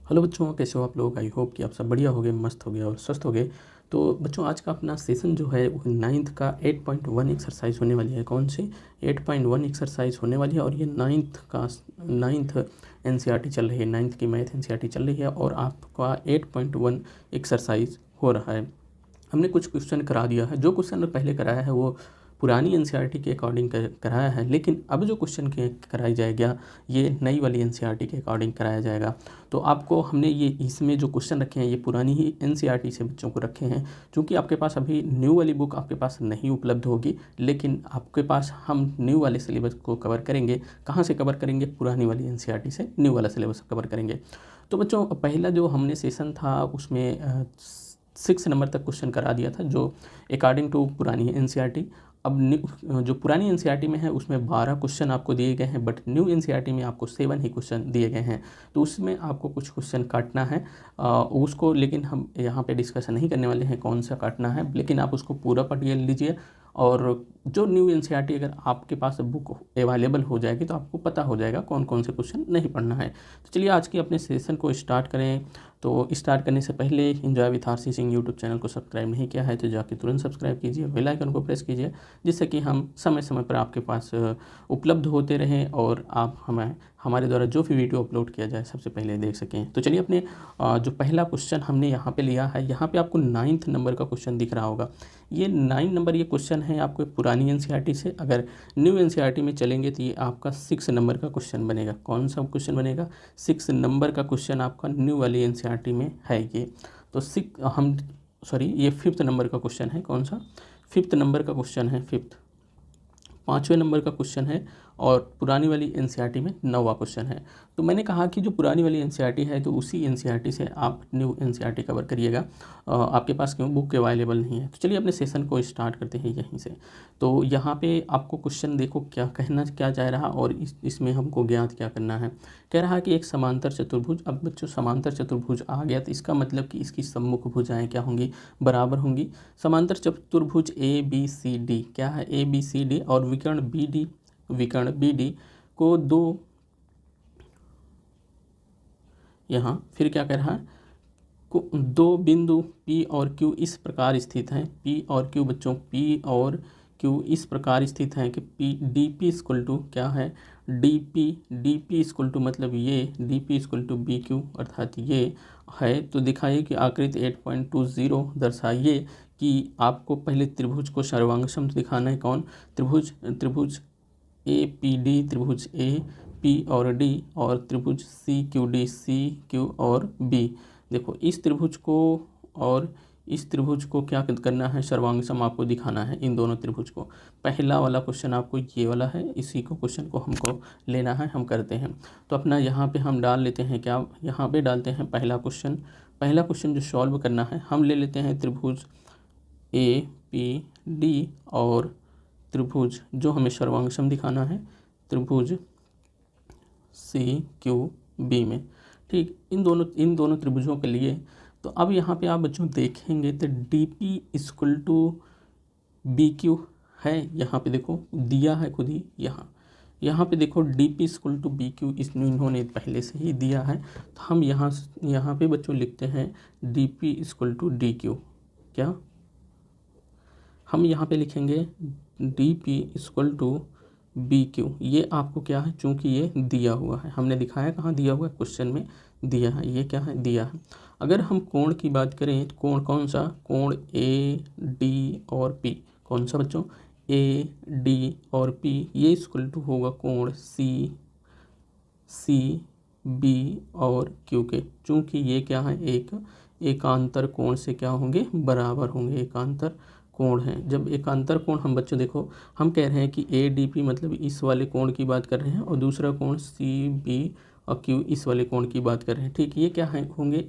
Hello बच्चों, कैसे हो आप लोग। आई होप कि आप सब बढ़िया होगे, मस्त होगे और स्वस्थ होगे। तो बच्चों, आज का अपना सेशन जो है वो 9th का 8.1 एक्सरसाइज होने वाली है। कौन सी 8.1 एक्सरसाइज होने वाली है। और ये 9th एनसीईआरटी चल रही है, 9th की मैथ एनसीईआरटी चल रही है और आपका 8.1 एक्सरसाइज हो रहा है। हमने कुछ क्वेश्चन करा दिया है। जो क्वेश्चन पहले कराया है वो पुरानी एनसीईआरटी के अकॉर्डिंग कराया है, लेकिन अब जो क्वेश्चन कराया जाएगा ये नई वाली एनसीईआरटी के अकॉर्डिंग कराया जाएगा। तो आपको हमने ये इसमें जो क्वेश्चन रखे हैं ये पुरानी ही एनसीईआरटी से बच्चों को रखे हैं। क्योंकि आपके पास अभी न्यू वाली बुक आपके पास नहीं उपलब्ध होगी, लेकिन आपके पास हम न्यू वाले सिलेबस को कवर करेंगे। कहाँ से कवर करेंगे? पुरानी वाली एनसीईआरटी से न्यू वाला सिलेबस कवर करेंगे। तो बच्चों, पहला जो हमने सेशन था उसमें 6 नंबर तक क्वेश्चन करा दिया था, जो अकॉर्डिंग टू पुरानी एनसीईआरटी। अब जो पुरानी एनसीईआरटी में है उसमें 12 क्वेश्चन आपको दिए गए हैं, बट न्यू एनसीईआरटी में आपको 7 ही क्वेश्चन दिए गए हैं। तो उसमें आपको कुछ क्वेश्चन काटना है उसको, लेकिन हम यहाँ पे डिस्कशन नहीं करने वाले हैं कौन सा काटना है, लेकिन आप उसको पूरा पढ़ लीजिए। और जो न्यू एनसीईआरटी अगर आपके पास बुक अवेलेबल हो जाएगी तो आपको पता हो जाएगा कौन कौन से क्वेश्चन नहीं पढ़ना है। तो चलिए आज के अपने सेशन को स्टार्ट करें। तो स्टार्ट करने से पहले enjoy with RC Singh YouTube channel को सब्सक्राइब नहीं किया है तो जाके तुरंत सब्सक्राइब कीजिए, बेल आइकन को प्रेस कीजिए, जिससे कि हम समय समय पर आपके पास उपलब्ध होते रहें और आप हमारे द्वारा जो भी वीडियो अपलोड किया जाए सबसे पहले देख सकें। तो चलिए अपने जो पहला क्वेश्चन हमने यहाँ पे लिया है, यहाँ पे आपको 9th नंबर का क्वेश्चन दिख रहा होगा। ये 9 नंबर ये क्वेश्चन है आपको पुरानी एनसीईआरटी से। अगर न्यू एनसीईआरटी में चलेंगे तो ये आपका 6 नंबर का क्वेश्चन बनेगा। कौन सा क्वेश्चन बनेगा? 6 नंबर का क्वेश्चन आपका न्यू वाली एनसीईआरटी में है ये। तो ये 5th नंबर का क्वेश्चन है। कौन सा? 5th नंबर का क्वेश्चन है। 5वें नंबर का क्वेश्चन है और पुरानी वाली एनसीईआरटी में 9वां क्वेश्चन है। तो मैंने कहा कि जो पुरानी वाली एनसीईआरटी है तो उसी एनसीईआरटी से आप न्यू एनसीईआरटी कवर करिएगा। आपके पास क्यों बुक अवेलेबल नहीं है। तो चलिए अपने सेशन को स्टार्ट करते हैं यहीं से। तो यहाँ पे आपको क्वेश्चन देखो क्या जा रहा और इसमें हमको ज्ञात क्या करना है। कह रहा है कि एक समांतर चतुर्भुज। अब बच्चों, समांतर चतुर्भुज आ गया तो इसका मतलब कि इसकी सम्मुख भुजाएं क्या होंगी? बराबर होंगी। समांतर चतुर्भुज ABCD क्या है? ABCD और विकर्ण BD को दो, यहाँ फिर क्या कह रहा है? दो बिंदु P और Q इस प्रकार स्थित हैं। P और Q बच्चों, P और Q इस प्रकार स्थित हैं कि DP इक्वल टू क्या है? DP इक्वल टू मतलब ये DP इक्वल टू BQ अर्थात ये है। तो दिखाइए कि आकृति 8.20 दर्शाइए कि आपको पहले त्रिभुज को सर्वांग दिखाना है। कौन? त्रिभुज APD, त्रिभुज AP और D और त्रिभुज CQD, CQ और B। देखो इस त्रिभुज को और इस त्रिभुज को क्या करना है? सर्वांग सम आपको दिखाना है इन दोनों त्रिभुज को। पहला वाला क्वेश्चन आपको ये वाला है, इसी को क्वेश्चन को हमको लेना है, हम करते हैं। तो अपना यहाँ पे हम डाल लेते हैं क्या? यहाँ पे डालते हैं पहला क्वेश्चन जो सॉल्व करना है हम ले लेते हैं त्रिभुज APD और त्रिभुज जो हमें सर्वांग सम दिखाना है त्रिभुज CQB में। ठीक, इन दोनों त्रिभुजों के लिए। तो अब यहाँ पे आप बच्चों देखेंगे तो DP इक्वल टू BQ है। यहाँ पे देखो दिया है खुद ही, यहाँ पे देखो DP इक्वल टू BQ इन्होंने पहले से ही दिया है। तो हम यहाँ पे बच्चों लिखते हैं DP इक्वल टू DQ। क्या हम यहाँ पे लिखेंगे? DP equal to BQ। ये आपको क्या है? चूँकि ये दिया हुआ है, हमने दिखाया कहाँ दिया हुआ है? क्वेश्चन में दिया है। ये क्या है? दिया है। अगर हम कोण की बात करें तो कोण कौन सा? कोण AD और P। कौन सा बच्चों? AD और P। ये इक्वल टू होगा कोण CB और Q के। चूँकि ये क्या है? एकांतर कोण से क्या होंगे? बराबर होंगे। एकांतर कोण है। जब एकांतर कोण हम बच्चों देखो हम कह रहे हैं कि ADP मतलब इस वाले कोण की बात कर रहे हैं और दूसरा कोण CB और Q इस वाले कोण की बात कर रहे हैं। ठीक, ये क्या है होंगे?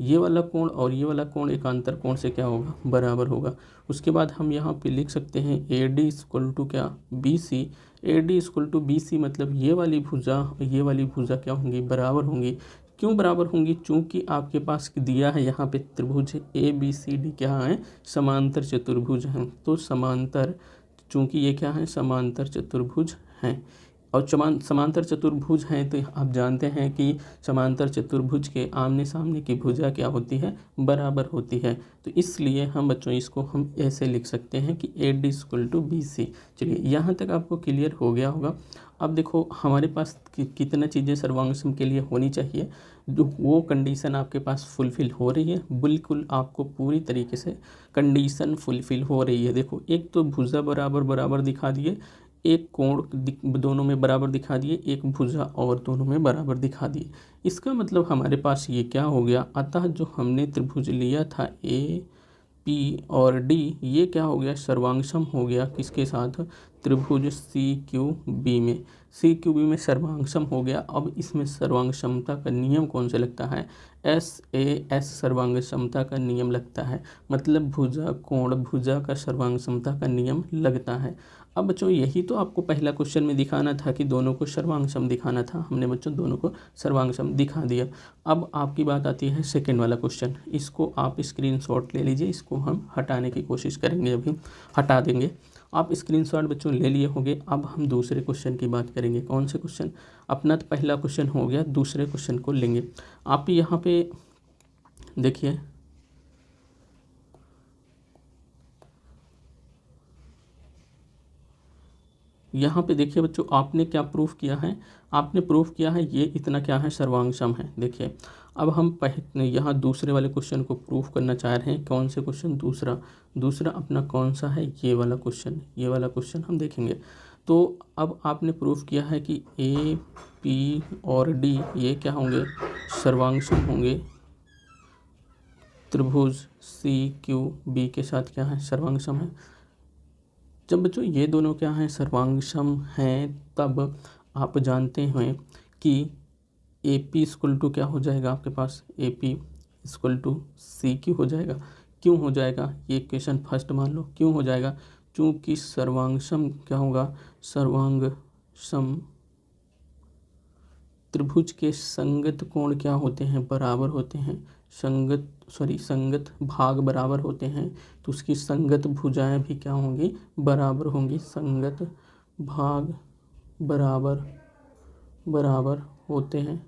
ये वाला कोण और ये वाला कोण एकांतर कोण से क्या होगा? बराबर होगा। उसके बाद हम यहाँ पे लिख सकते हैं AD इक्वल टू क्या? BC। AD equal to BC मतलब ये वाली भुजा क्या होंगी? बराबर होंगी। क्यों बराबर होंगी? चूँकि आपके पास दिया है यहाँ पे त्रिभुज ABCD क्या है? समांतर चतुर्भुज हैं। तो समांतर, चूँकि ये क्या है? समांतर चतुर्भुज हैं। और समांतर चतुर्भुज हैं तो आप जानते हैं कि समांतर चतुर्भुज के आमने सामने की भुजा क्या होती है, बराबर होती है। तो इसलिए हम बच्चों इसको हम ऐसे लिख सकते हैं कि AD = BC। चलिए यहाँ तक आपको क्लियर हो गया होगा। अब देखो हमारे पास कितना चीज़ें सर्वांग के लिए होनी चाहिए, जो वो कंडीशन आपके पास फुलफ़िल हो रही है, बिल्कुल आपको पूरी तरीके से कंडीशन फुलफ़िल हो रही है। देखो एक तो भुजा बराबर बराबर दिखा दिए, एक कोण दोनों में बराबर दिखा दिए, एक भुजा और दोनों में बराबर दिखा दिए। इसका मतलब हमारे पास ये क्या हो गया, अतः जो हमने त्रिभुज लिया था AP और D, ये क्या हो गया, सर्वांगसम हो गया किसके साथ, त्रिभुज CQB में। CQB में सर्वांगसम हो गया। अब इसमें सर्वांग समता का नियम कौन सा लगता है, SAS सर्वांग समता का नियम लगता है। मतलब भुजा कोण भुजा का सर्वांग समता का नियम लगता है। अब बच्चों यही तो आपको पहला क्वेश्चन में दिखाना था कि दोनों को सर्वांगसम दिखाना था, हमने बच्चों दोनों को सर्वांगसम दिखा दिया। अब आपकी बात आती है सेकंड वाला क्वेश्चन, इसको आप स्क्रीनशॉट ले लीजिए, इसको हम हटाने की कोशिश करेंगे, अभी हटा देंगे। आप स्क्रीनशॉट बच्चों ले लिए होंगे। अब हम दूसरे क्वेश्चन की बात करेंगे। कौन से क्वेश्चन, अपना तो पहला क्वेश्चन हो गया, दूसरे क्वेश्चन को लेंगे। आप यहाँ पे देखिए, यहाँ पे देखिए बच्चों, आपने क्या प्रूफ किया है, आपने प्रूफ किया है ये इतना क्या है, सर्वांगसम है। देखिए अब हम यहाँ दूसरे वाले क्वेश्चन को प्रूफ करना चाह रहे हैं। कौन से क्वेश्चन, दूसरा अपना कौन सा है, ये वाला क्वेश्चन, ये वाला क्वेश्चन हम देखेंगे। तो अब आपने प्रूफ किया है कि AP और D ये क्या होंगे, सर्वांगसम होंगे, त्रिभुज CQB के साथ क्या है, सर्वांगसम है। जब बच्चों ये दोनों क्या हैं, सर्वांगसम हैं, तब आप जानते हैं कि AP = क्या हो जाएगा आपके पास, AP = CQ हो जाएगा। क्यों हो जाएगा, ये क्वेश्चन फर्स्ट मान लो, क्यों हो जाएगा, चूँकि सर्वांगसम क्या होगा, सर्वांगसम त्रिभुज के संगत कोण क्या होते हैं, बराबर होते हैं। संगत भाग बराबर होते हैं, तो उसकी संगत भुजाएं भी क्या होंगी, बराबर होंगी। संगत भाग बराबर होते हैं।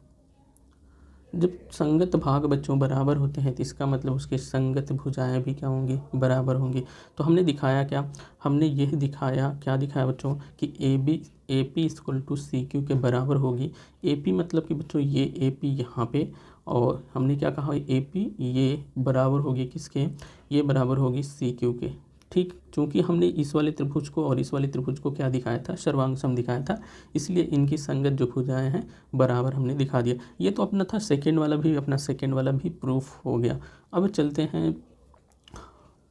जब संगत भाग बच्चों बराबर होते हैं तो इसका मतलब उसके संगत भुजाएं भी क्या होंगी, बराबर होंगी। तो हमने दिखाया क्या, हमने यह दिखाया, क्या दिखाया बच्चों, कि AP = CQ के बराबर होगी। AP मतलब कि बच्चों ये AP यहाँ पे, और हमने क्या कहा, AP ये बराबर होगी किसके, ये बराबर होगी CQ के। ठीक, चूँकि हमने इस वाले त्रिभुज को और इस वाले त्रिभुज को क्या दिखाया था, सर्वांगसम दिखाया था, इसलिए इनकी संगत जो भुजाएं हैं बराबर हमने दिखा दिया। ये तो अपना था सेकंड वाला भी प्रूफ हो गया। अब चलते हैं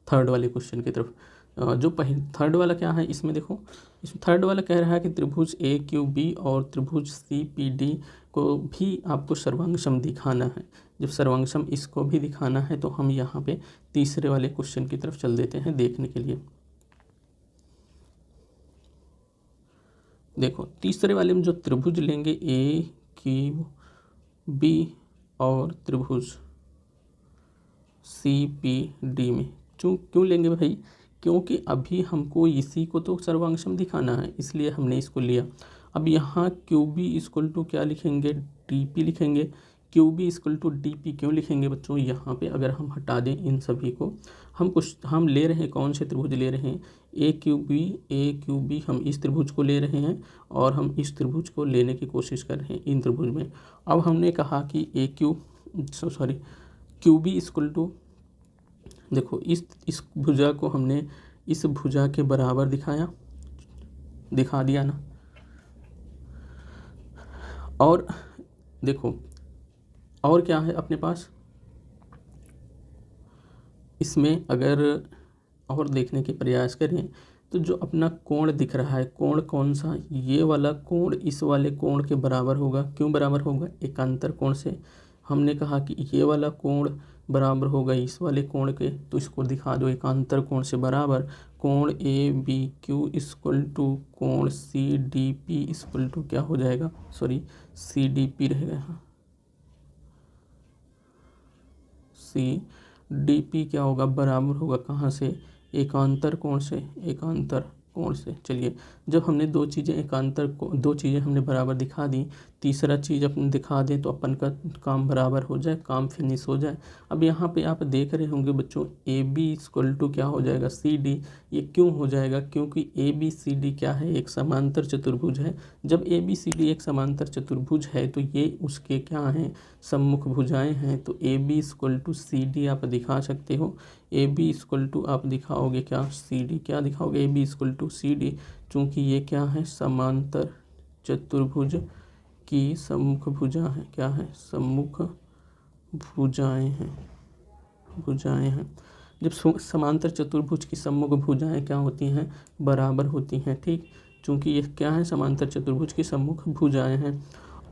थर्ड वाले क्वेश्चन की तरफ। जो थर्ड वाला क्या है, इसमें देखो, इसमें थर्ड वाला कह रहा है कि त्रिभुज AQB और त्रिभुज CPD को भी आपको सर्वांगसम दिखाना है। जब सर्वांगसम इसको भी दिखाना है तो हम यहाँ पे तीसरे वाले क्वेश्चन की तरफ चल देते हैं देखने के लिए। देखो तीसरे वाले में जो त्रिभुज लेंगे AQB और त्रिभुज CPD में, क्यों लेंगे भाई, क्योंकि अभी हमको इसी को तो सर्वांगसम दिखाना है, इसलिए हमने इसको लिया। अब यहाँ QB = क्या लिखेंगे, DP लिखेंगे। QB = DP क्यों लिखेंगे बच्चों, यहाँ पे अगर हम हटा दें इन सभी को, हम ले रहे हैं कौन से त्रिभुज ले रहे हैं, AQB हम इस त्रिभुज को ले रहे हैं, और हम इस त्रिभुज को लेने की कोशिश कर रहे हैं इन त्रिभुज में। अब हमने कहा कि QB = देखो इस भुजा को हमने इस भुजा के बराबर दिखा दिया ना। और देखो और क्या है अपने पास, इसमें अगर और देखने के प्रयास करें तो जो अपना कोण दिख रहा है, कोण कौन सा, ये वाला कोण इस वाले कोण के बराबर होगा। क्यों बराबर होगा, एकांतर कोण से। हमने कहा कि ये वाला कोण बराबर होगा इस वाले कोण के, तो इसको दिखा दो एकांतर कोण से बराबर। कोण ABQ = कोण CDP = क्या हो जाएगा, CDP रहेगा, CDP क्या होगा, बराबर होगा कहाँ से, एकांतर कोण से, एकांतर कोण से। चलिए, जब हमने दो चीज़ें हमने बराबर दिखा दी, तीसरा चीज़ अपन दिखा दें तो अपन का काम बराबर हो जाए, काम फिनिश हो जाए। अब यहाँ पे आप देख रहे होंगे बच्चों, ए बी इक्वल टू क्या हो जाएगा, सी डी। ये क्यों हो जाएगा, क्योंकि ए बी सी डी क्या है, एक समांतर चतुर्भुज है। जब ए बी सी डी एक समांतर चतुर्भुज है तो ये उसके क्या हैं, सम्मुख भुजाएं हैं। तो A B equal to C D आप दिखा सकते हो। ए बी इक्वल टू आप दिखाओगे क्या, सी डी। क्या दिखाओगे, A B equal to C D, चूँकि ये क्या है, समांतर चतुर्भुज की सम्मुख भुजा है। क्या है, सम्मुख भुजाएं हैं। जब समांतर चतुर्भुज की सम्मुख भुजाएं क्या होती हैं, बराबर होती हैं। ठीक, चूँकि ये क्या है, समांतर चतुर्भुज की सम्मुख भुजाएं हैं।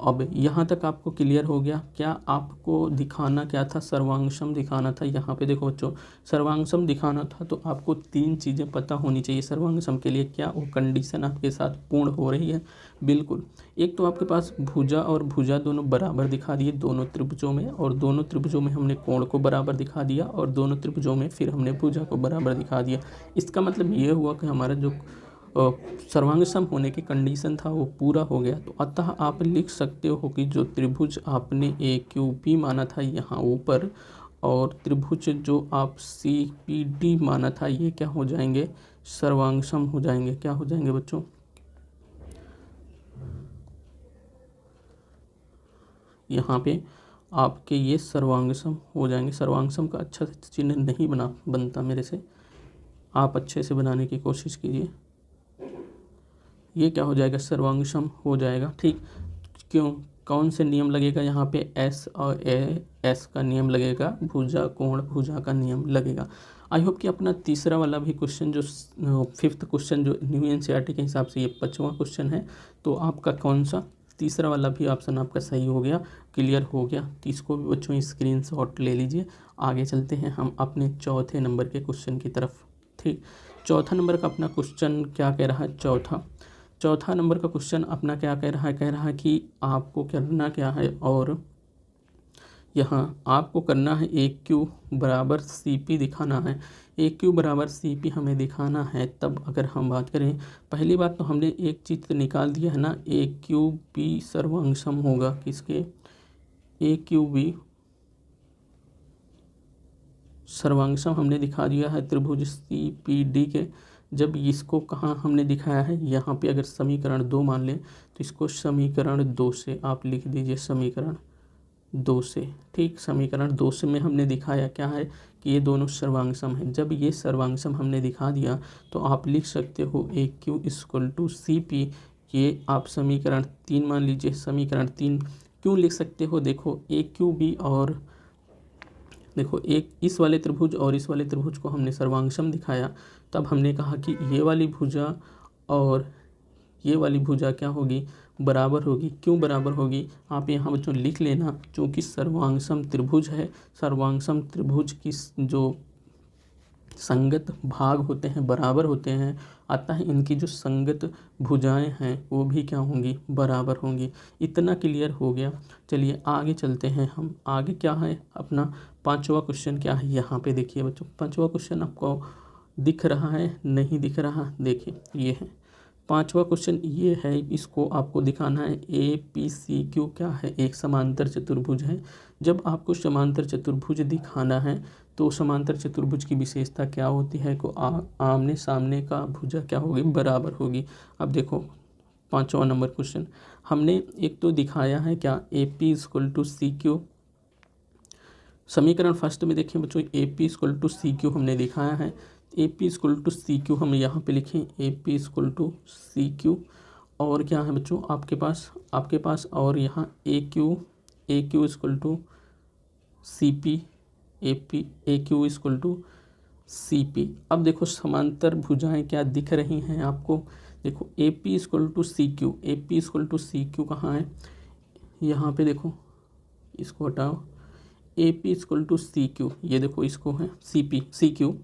अब यहाँ तक आपको क्लियर हो गया। क्या आपको दिखाना क्या था, सर्वांगसम दिखाना था। यहाँ पे देखो बच्चों, सर्वांगसम दिखाना था तो आपको तीन चीज़ें पता होनी चाहिए सर्वांगसम के लिए। क्या वो कंडीशन आपके साथ पूर्ण हो रही है, बिल्कुल। एक तो आपके पास भुजा और भुजा दोनों बराबर दिखा दिए दोनों त्रिभुजों में, और दोनों त्रिभुजों में हमने कोण को बराबर दिखा दिया, और दोनों त्रिभुजों में फिर हमने भुजा को बराबर दिखा दिया। इसका मतलब ये हुआ कि हमारा जो सर्वांगसम होने की कंडीशन था वो पूरा हो गया। तो अतः आप लिख सकते हो कि जो त्रिभुज आपने ए क्यू पी माना था यहाँ ऊपर, और त्रिभुज जो आप सी पी डी माना था, ये क्या हो जाएंगे, सर्वांगसम हो जाएंगे। क्या हो जाएंगे बच्चों, यहाँ पे आपके ये सर्वांगसम हो जाएंगे। सर्वांगसम का अच्छा से चिन्ह नहीं बनता मेरे से, आप अच्छे से बनाने की कोशिश कीजिए। ये क्या हो जाएगा, सर्वांगसम हो जाएगा। ठीक, क्यों, कौन से नियम लगेगा यहाँ पे, एस और एस का नियम लगेगा, भुजा कोण भुजा का नियम लगेगा। आई होप कि अपना तीसरा वाला भी क्वेश्चन, जो 5th क्वेश्चन जो न्यू एनसीईआरटी के हिसाब से ये 5वां क्वेश्चन है, तो आपका कौन सा तीसरा वाला भी ऑप्शन आपका सही हो गया, क्लियर हो गया। तो इसको भी बच्चों स्क्रीनशॉट ले लीजिए। आगे चलते हैं हम अपने चौथे नंबर के क्वेश्चन की तरफ। ठीक, चौथा नंबर का अपना क्वेश्चन क्या कह रहा है, चौथा नंबर का क्वेश्चन अपना क्या कह रहा है कि आपको करना क्या है, और यहाँ आपको करना है ए क्यू बराबर सी पी दिखाना है। ए क्यू बराबर सी पी हमें दिखाना है। तब अगर हम बात करें, पहली बात तो हमने एक चीज़ तो निकाल दिया है ना, ए क्यू बी सर्वांगसम होगा किसके, ए क्यू बी सर्वांगसम हमने दिखा दिया है त्रिभुज सी पी डी के। जब इसको कहाँ हमने दिखाया है, यहाँ पे अगर समीकरण 2 मान लें तो इसको समीकरण 2 से आप लिख दीजिए, समीकरण 2 से। ठीक, समीकरण 2 से में हमने दिखाया क्या है कि ये दोनों सर्वांगसम हैं। जब ये सर्वांगसम हमने दिखा दिया तो आप लिख सकते हो A Q equal to C P. ये आप समीकरण 3 मान लीजिए। समीकरण 3 क्यों लिख सकते हो, देखो ए क्यू बी, और देखो एक इस वाले त्रिभुज और इस वाले त्रिभुज को हमने सर्वांगसम दिखाया, तब हमने कहा कि ये वाली भुजा और ये वाली भुजा क्या होगी, बराबर होगी। क्यों बराबर होगी, आप यहाँ बच्चों लिख लेना, चूँकि सर्वांगसम त्रिभुज है। सर्वांगसम त्रिभुज की जो संगत भाग होते हैं बराबर होते हैं, अतः इनकी जो संगत भुजाएं हैं वो भी क्या होंगी, बराबर होंगी। इतना क्लियर हो गया। चलिए आगे चलते हैं हम। आगे क्या है अपना 5वां क्वेश्चन क्या है, यहाँ पे देखिए बच्चों। 5वां क्वेश्चन आपको दिख रहा है, नहीं दिख रहा, देखिए ये है 5वां क्वेश्चन। ये है, इसको आपको दिखाना है ए पी सी क्यू क्या है, एक समांतर चतुर्भुज है। जब आपको समांतर चतुर्भुज दिखाना है तो समांतर चतुर्भुज की विशेषता क्या होती है, को आमने सामने का भुजा क्या होगी, बराबर होगी। अब देखो 5वां नंबर क्वेश्चन हमने एक तो दिखाया है क्या, A P equal to C Q. समीकरण फर्स्ट में देखिए बच्चों, A P equal to C Q हमने दिखाया है। A P equal to C Q हम यहाँ पे लिखें, A P equal to C Q, और क्या है बच्चों आपके पास और यहाँ A Q equal to C P, A Q equal to C P. अब देखो समांतर भुजाएं क्या दिख रही हैं आपको, देखो A P equal to C Q, A P equal to C Q कहाँ है, यहाँ पे देखो, इसको हटाओ, A P equal to C Q, ये देखो इसको है सी क्यू।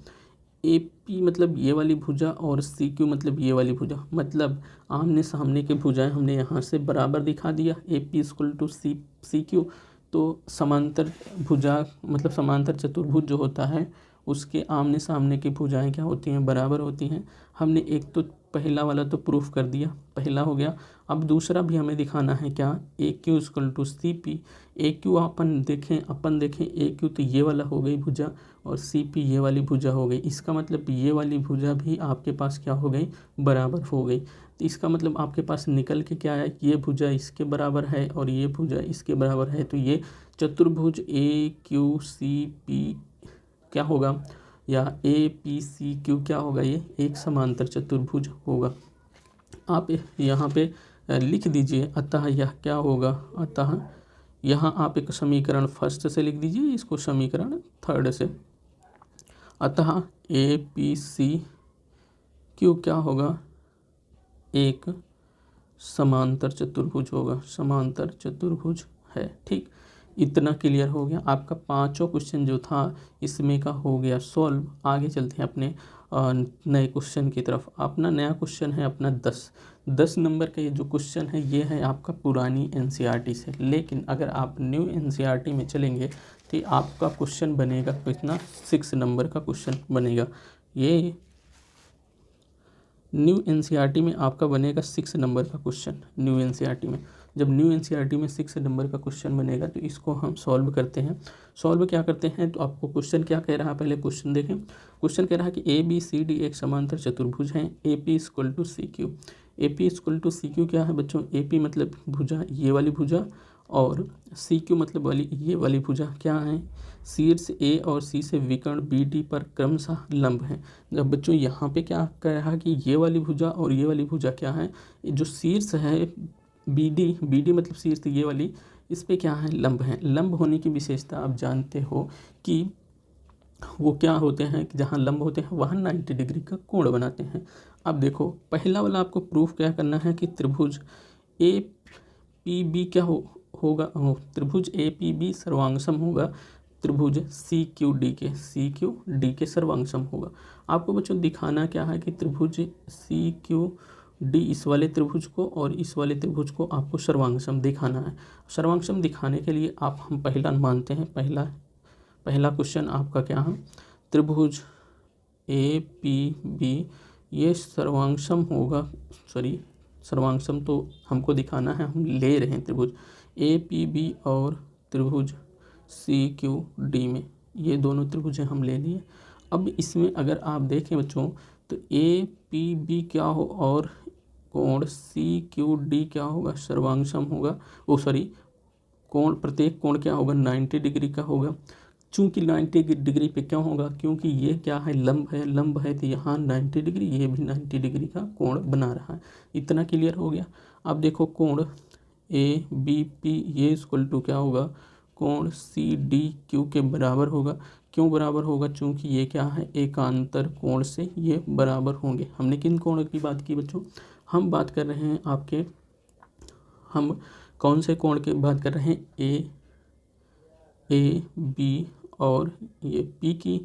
ए पी मतलब ये वाली भुजा और सी क्यू मतलब ये वाली भुजा, मतलब आमने सामने के भुजाएं हमने यहाँ से बराबर दिखा दिया, A P equal to C Q. तो समांतर भुजा मतलब समांतर चतुर्भुज जो होता है उसके आमने सामने की भुजाएं क्या होती हैं, बराबर होती हैं। हमने एक तो पहला वाला तो प्रूफ कर दिया, पहला हो गया। अब दूसरा भी हमें दिखाना है क्या, A Q equal to C P. A Q अपन देखें ए क्यू तो ये वाला हो गई भुजा और सी पी ये वाली भुजा हो गई। इसका मतलब ये वाली भुजा भी आपके पास क्या हो गई, बराबर हो गई। तो इसका मतलब आपके पास निकल के क्या है, ये भुजा इसके बराबर है और ये भुजा इसके बराबर है। तो ये चतुर्भुज ए क्यू सी पी क्या होगा, या ए पी सी क्यू क्या होगा, ये एक समांतर चतुर्भुज होगा। आप यहाँ पे लिख दीजिए, अतः यह क्या होगा, अतः यहाँ आप एक समीकरण फर्स्ट से लिख दीजिए, इसको समीकरण थर्ड से। अतः ए पी सी क्यू क्या होगा, एक समांतर चतुर्भुज होगा, समांतर चतुर्भुज है। ठीक, इतना क्लियर हो गया। आपका पांचों क्वेश्चन जो था इसमें का हो गया सॉल्व। आगे चलते हैं अपने नए क्वेश्चन की तरफ। अपना नया क्वेश्चन है अपना 10 नंबर का ये जो क्वेश्चन है ये है आपका पुरानी एनसीईआरटी से। लेकिन अगर आप न्यू एनसीईआरटी में चलेंगे तो आपका क्वेश्चन बनेगा कितना, 6 नंबर का क्वेश्चन बनेगा। ये न्यू एनसीईआरटी में आपका बनेगा 6 नंबर का क्वेश्चन। न्यू एनसीईआरटी में जब न्यू एनसीईआरटी में 6 नंबर का क्वेश्चन बनेगा तो इसको हम सॉल्व करते हैं। सॉल्व क्या करते हैं, तो आपको क्वेश्चन क्या कह रहा है, पहले क्वेश्चन देखें। क्वेश्चन कह रहा है कि ए बी सी डी एक समांतर चतुर्भुज है, A P equal to C Q. A P equal to C Q क्या है बच्चों, ए पी मतलब भुजा ये वाली भुजा और सी क्यू मतलब वाली ये वाली भुजा क्या है, शीर्ष ए और सी से विकर्ण बी डी पर क्रमशः लंब है। जब बच्चों यहाँ पे क्या कह रहा है कि ये वाली भुजा और ये वाली भुजा क्या है, जो शीर्ष है बी डी मतलब शीर्ष ये वाली, इस पे क्या है, लंब है। लंब होने की विशेषता आप जानते हो कि वो क्या होते हैं कि जहाँ लंब होते हैं वहाँ 90 डिग्री का कोण बनाते हैं। अब देखो पहला वाला आपको प्रूफ क्या करना है कि त्रिभुज ए पी बी क्या होगा, त्रिभुज ए पी बी सर्वांगसम होगा त्रिभुज सी क्यू डी के सर्वांगसम होगा। आपको बच्चों दिखाना क्या है कि त्रिभुज सी क्यू डी इस वाले त्रिभुज को और इस वाले त्रिभुज को आपको सर्वांगसम दिखाना है। सर्वांगसम दिखाने के लिए हम पहला मानते हैं, पहला क्वेश्चन आपका क्या है, त्रिभुज ए पी बी ये सर्वांगसम होगा, सर्वांगसम तो हमको दिखाना है, हम ले रहे हैं त्रिभुज ए पी बी और त्रिभुज सी क्यू डी में, ये दोनों त्रिभुज हम ले लिए। अब इसमें अगर आप देखें बच्चों तो ए पी बी क्या हो और कोण सी क्यू डी क्या होगा, सर्वांगसम होगा, कोण प्रत्येक कोण क्या होगा, 90 डिग्री का होगा। चूंकि 90 डिग्री पे क्या होगा, क्योंकि ये क्या है, लंब है तो यहाँ 90 डिग्री, ये भी 90 डिग्री का कोण बना रहा है। इतना क्लियर हो गया। अब देखो कोण ए बी पी ये इक्वल टू क्या होगा, कोण सी डी क्यू के बराबर होगा। क्यों बराबर होगा, चूंकि ये क्या है, एकांतर कोण से ये बराबर होंगे। हमने किन कोण की बात की बच्चों, हम बात कर रहे हैं हम कौन से कोण की बात कर रहे हैं, ए बी और ये पी की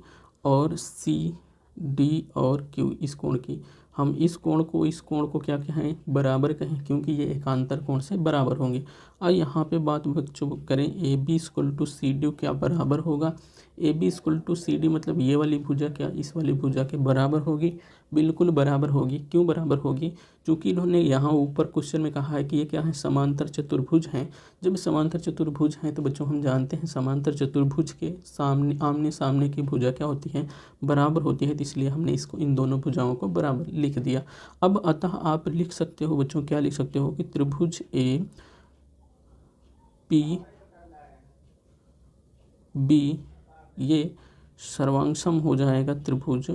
और सी डी और क्यू इस कोण की। हम इस कोण को क्या कहें, बराबर कहें, क्योंकि ये एकांतर कोण से बराबर होंगे। और यहाँ पे बात बच्चों करें, A B equal to C D क्या बराबर होगा, A B equal to C D मतलब ये वाली भुजा क्या इस वाली भुजा के बराबर होगी, बिल्कुल बराबर होगी। क्यों बराबर होगी, क्योंकि इन्होंने यहाँ ऊपर क्वेश्चन में कहा है कि ये क्या है, समांतर चतुर्भुज हैं। जब समांतर चतुर्भुज हैं तो बच्चों हम जानते हैं समांतर चतुर्भुज के आमने सामने की भुजा क्या होती है, बराबर होती है। तो इसलिए हमने इसको इन दोनों भुजाओं को बराबर लिख दिया। अब अतः आप लिख सकते हो बच्चों, क्या लिख सकते हो कि त्रिभुज ए पी बी ये सर्वांगसम हो जाएगा त्रिभुज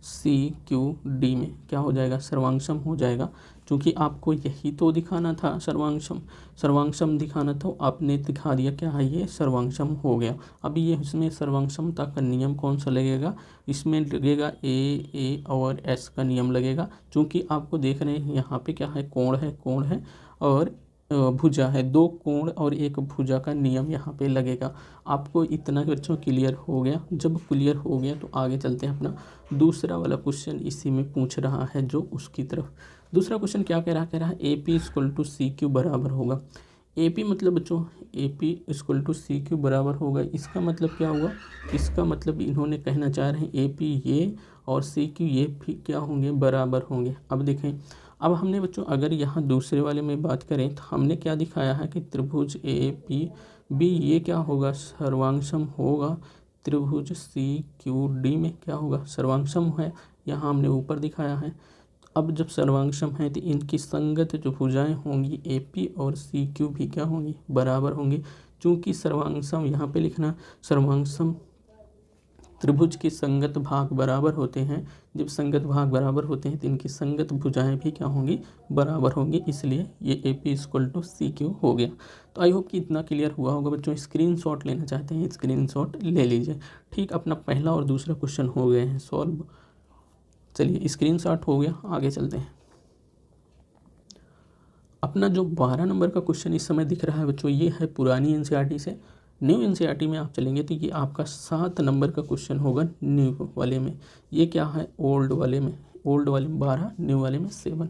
सी क्यू डी में, क्या हो जाएगा, सर्वांगसम हो जाएगा। क्योंकि आपको यही तो दिखाना था, सर्वांगसम दिखाना था, आपने दिखा दिया क्या है, ये सर्वांगसम हो गया। अब ये इसमें सर्वांगसमता का नियम कौन सा लगेगा, इसमें लगेगा ए और एस का नियम लगेगा। क्योंकि आपको देख रहे हैं यहाँ पे क्या है, कोण है और भुजा है, दो कोण और एक भुजा का नियम यहाँ पे लगेगा। आपको इतना बच्चों क्लियर हो गया। जब क्लियर हो गया तो आगे चलते हैं अपना दूसरा वाला क्वेश्चन इसी में पूछ रहा है जो उसकी तरफ। दूसरा क्वेश्चन क्या कह रहा है A P equal to C Q बराबर होगा, AP मतलब बच्चों AP इक्वल टू CQ बराबर होगा। इसका मतलब क्या हुआ, इसका मतलब इन्होंने कहना चाह रहे हैं AP ये और CQ ये भी क्या होंगे, बराबर होंगे। अब देखें, अब हमने बच्चों अगर यहाँ दूसरे वाले में बात करें तो हमने क्या दिखाया है कि त्रिभुज APB ये क्या होगा, सर्वांगसम होगा। त्रिभुज CQD में क्या होगा, सर्वांगसम है, यहाँ हमने ऊपर दिखाया है। अब जब सर्वांगसम है तो इनकी संगत जो भुजाएं होंगी AP और CQ भी क्या होंगी, बराबर होंगी। चूँकि सर्वांगसम यहाँ पे लिखना, सर्वांगसम त्रिभुज के संगत भाग बराबर होते हैं। जब संगत भाग बराबर होते हैं तो इनकी संगत भुजाएं भी क्या होंगी, बराबर होंगी, इसलिए ये AP इक्वल टू CQ हो गया। तो आई होप कि इतना क्लियर हुआ होगा बच्चों। स्क्रीनशॉट लेना चाहते हैं, स्क्रीनशॉट ले लीजिए। ठीक, अपना पहला और दूसरा क्वेश्चन हो गए हैं सॉल्व। चलिए स्क्रीनशॉट हो गया, आगे चलते हैं। अपना जो 12 नंबर का क्वेश्चन इस समय दिख रहा है बच्चों, ये है पुरानी NCERT से। न्यू NCERT में आप चलेंगे तो ये आपका 7 नंबर का क्वेश्चन होगा न्यू वाले में। ये क्या है, ओल्ड वाले में, ओल्ड वाले में 12, न्यू वाले में 7।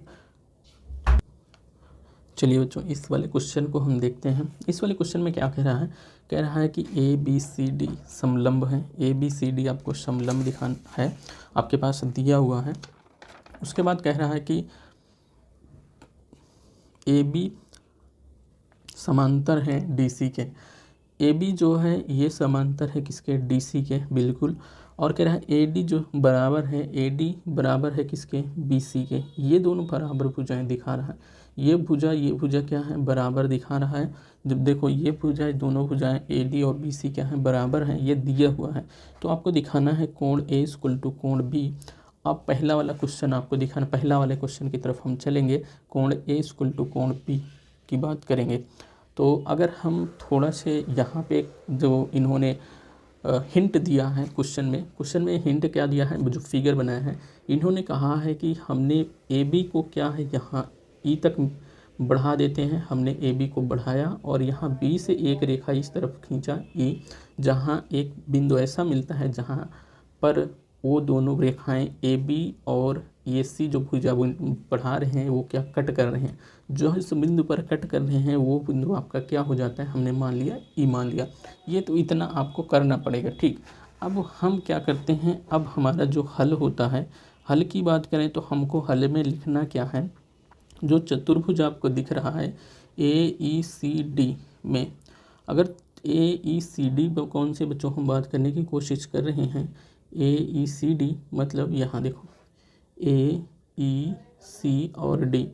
चलिए बच्चों इस वाले क्वेश्चन को हम देखते हैं। इस वाले क्वेश्चन में क्या कह रहा है कि ABCD समलंब है। ABCD आपको समलंब दिखाना है, आपके पास दिया हुआ है। उसके बाद कह रहा है कि AB समांतर है DC के। AB जो है ये समांतर है किसके, DC के, बिल्कुल। और कह रहा है AD जो बराबर है, AD बराबर है किसके, BC के। ये दोनों बराबर भुजाएं दिखा रहा है। ये भुजा क्या है, बराबर दिखा रहा है। जब देखो ये भुजाएं, दोनों भुजाएं AD और BC क्या है, बराबर हैं, ये दिया हुआ है। तो आपको दिखाना है कोण A इक्वल टू कोण B। अब पहला वाला क्वेश्चन आपको दिखाना, पहला वाले क्वेश्चन की तरफ हम चलेंगे। कोण A इक्वल टू कोण B की बात करेंगे। तो अगर हम थोड़ा से यहाँ पे जो इन्होंने हिंट दिया है क्वेश्चन में हिंट क्या दिया है, जो फिगर बनाया है, इन्होंने कहा है कि हमने AB को क्या है यहाँ E तक बढ़ा देते हैं। हमने AB को बढ़ाया और यहाँ B से एक रेखा इस तरफ खींचा E, जहाँ एक बिंदु ऐसा मिलता है जहाँ पर वो दोनों रेखाएं AB और AC जो भुजा बढ़ा रहे हैं वो क्या कट कर रहे हैं। जो इस बिंदु पर कट कर रहे हैं वो बिंदु आपका क्या हो जाता है, हमने मान लिया E मान लिया। ये तो इतना आपको करना पड़ेगा। ठीक, अब हम क्या करते हैं, अब हमारा जो हल होता है, हल की बात करें तो हमको हल में लिखना क्या है, जो चतुर्भुज आपको दिख रहा है AECD में, अगर AECD कौन से बच्चों हम बात करने की कोशिश कर रहे हैं, AECD मतलब यहाँ देखो AEC और D,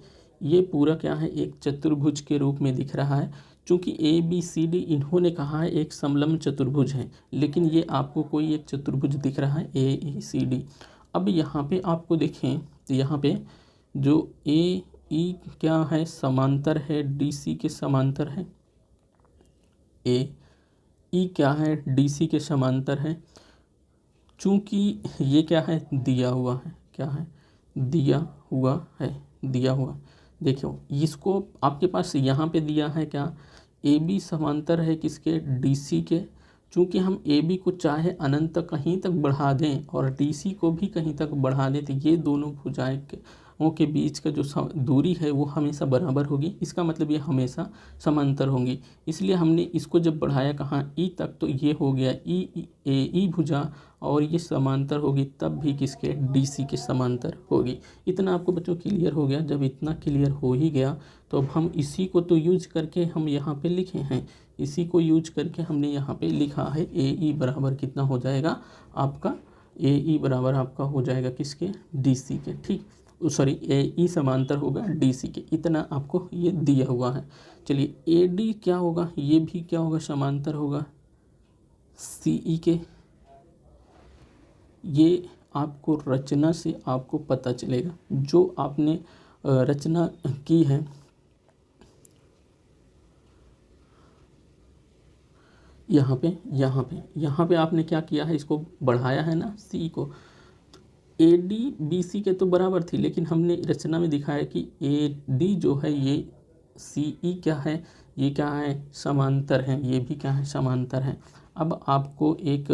ये पूरा क्या है, एक चतुर्भुज के रूप में दिख रहा है। चूँकि ABCD इन्होंने कहा है एक समलंब चतुर्भुज है, लेकिन ये आपको कोई एक चतुर्भुज दिख रहा है AECD। अब यहाँ पे आपको देखें तो यहाँ पे जो AE क्या है, समांतर है DC के समांतर है। AE क्या है, DC के समांतर है। चूँकि ये क्या है, दिया हुआ है, क्या है, दिया हुआ। देखो इसको आपके पास यहाँ पे दिया है क्या, AB समांतर है किसके, DC के। चूँकि हम AB को चाहे अनंत तक कहीं तक बढ़ा दें और DC को भी कहीं तक बढ़ा दें तो ये दोनों भुजाएं के बीच का जो दूरी है वो हमेशा बराबर होगी। इसका मतलब ये हमेशा समांतर होंगी। इसलिए हमने इसको जब बढ़ाया कहाँ, E तक, तो ये हो गया AE भुजा, और ये समांतर होगी तब भी किसके, DC के समांतर होगी। इतना आपको बच्चों क्लियर हो गया। जब इतना क्लियर हो ही गया तो अब हम इसी को तो यूज करके हम यहाँ पे लिखे हैं, इसी को यूज करके हमने यहाँ पे लिखा है AE बराबर कितना हो जाएगा आपका, AE बराबर आपका हो जाएगा किसके, DC के। ठीक, सॉरी AE समांतर होगा DC के। इतना आपको ये दिया हुआ है। चलिए AD क्या होगा, ये भी क्या होगा, समांतर होगा CE के। ये आपको रचना से आपको पता चलेगा, जो आपने रचना की है। यहाँ पे आपने क्या किया है, इसको बढ़ाया है ना C को। AD BC के तो बराबर थी, लेकिन हमने रचना में दिखाया कि AD जो है ये CE क्या है, ये क्या है, समांतर है। ये भी क्या है, समांतर है। अब आपको एक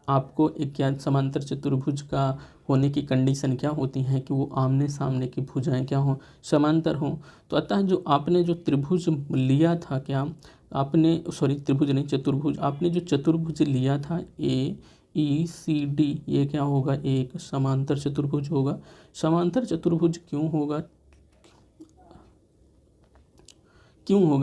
आपको एक क्या समांतर चतुर्भुज का होने की कंडीशन क्या होती है कि वो आमने सामने की भुजाएं क्या हों, समांतर हों। तो अतः जो आपने जो त्रिभुज लिया था, क्या आपने, सॉरी त्रिभुज नहीं चतुर्भुज, आपने जो चतुर्भुज लिया था AECD, ये क्या होगा, एक समांतर चतुर्भुज होगा। समांतर चतुर्भुज क्यों होगा,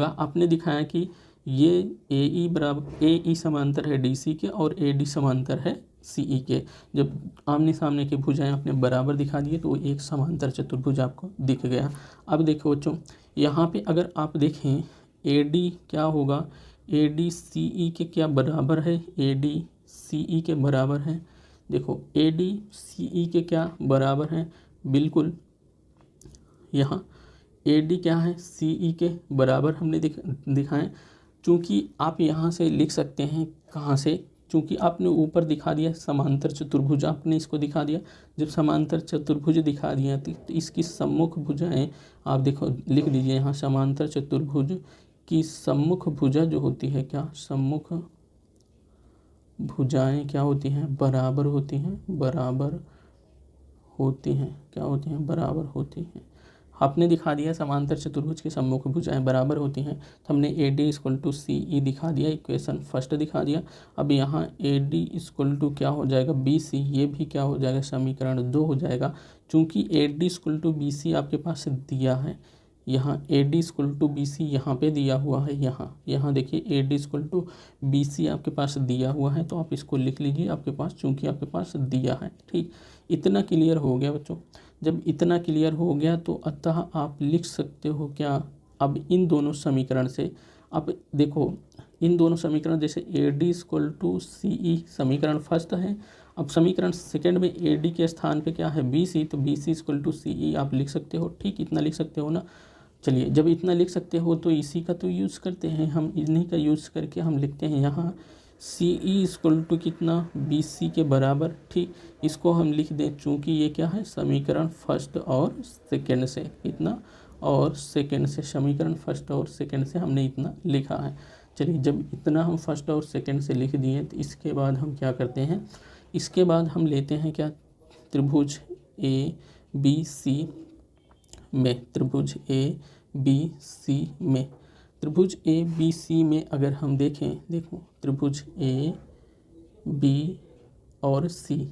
आपने दिखाया कि ये AE समांतर है DC के और AD समांतर है CE के। जब आमने सामने की भुजाएं आपने बराबर दिखा दिए तो एक समांतर चतुर्भुज आपको दिख गया। अब देखो बच्चों, यहाँ पे अगर आप देखें AD क्या होगा, AD CE के क्या बराबर है, AD CE के बराबर है। देखो AD CE के क्या बराबर है, बिल्कुल यहाँ AD क्या है, CE के बराबर हमने दिखाएं। चूँकि आप यहाँ से लिख सकते हैं, कहाँ से, चूँकि आपने ऊपर दिखा दिया समांतर चतुर्भुज, आपने इसको दिखा दिया। जब समांतर चतुर्भुज दिखा दिया तो इसकी सम्मुख भुजाएं आप देखो, लिख दीजिए यहाँ, समांतर चतुर्भुज की सम्मुख भुजा जो होती है, क्या सम्मुख भुजाएं क्या होती हैं, बराबर होती हैं, बराबर होती हैं, क्या होती हैं, बराबर होती हैं। आपने दिखा दिया समांतर चतुर्भुज की सम्मुख भुजाएं बराबर होती हैं, तो हमने AD = CE दिखा दिया, इक्वेशन फर्स्ट दिखा दिया। अब यहाँ AD = क्या हो जाएगा, BC, ये भी क्या हो जाएगा, समीकरण 2 हो जाएगा। चूँकि AD = BC आपके पास दिया है, यहाँ AD = BC यहाँ पे दिया हुआ है, यहाँ देखिए AD = BC आपके पास दिया हुआ है, तो आप इसको लिख लीजिए आपके पास, चूँकि आपके पास दिया है। ठीक, इतना क्लियर हो गया बच्चों। जब इतना क्लियर हो गया तो अतः आप लिख सकते हो क्या, अब इन दोनों समीकरण से, अब देखो इन दोनों समीकरण, जैसे AD = CE समीकरण फर्स्ट है, अब समीकरण सेकंड में AD के स्थान पे क्या है, BC, तो BC = CE आप लिख सकते हो। ठीक, इतना लिख सकते हो ना। चलिए, जब इतना लिख सकते हो तो इसी का तो यूज़ करते हैं हम, इन्हीं का यूज़ करके हम लिखते हैं यहाँ CE = कितना, BC के बराबर। ठीक, इसको हम लिख दें, चूँकि ये क्या है, समीकरण फर्स्ट और सेकंड से, इतना और सेकंड से, समीकरण फर्स्ट और सेकंड से हमने इतना लिखा है। चलिए, जब इतना हम फर्स्ट और सेकंड से लिख दिए तो इसके बाद हम क्या करते हैं, इसके बाद हम लेते हैं क्या, त्रिभुज ABC में, त्रिभुज ABC में, त्रिभुज ABC में अगर हम देखें, देखो त्रिभुज A B और C,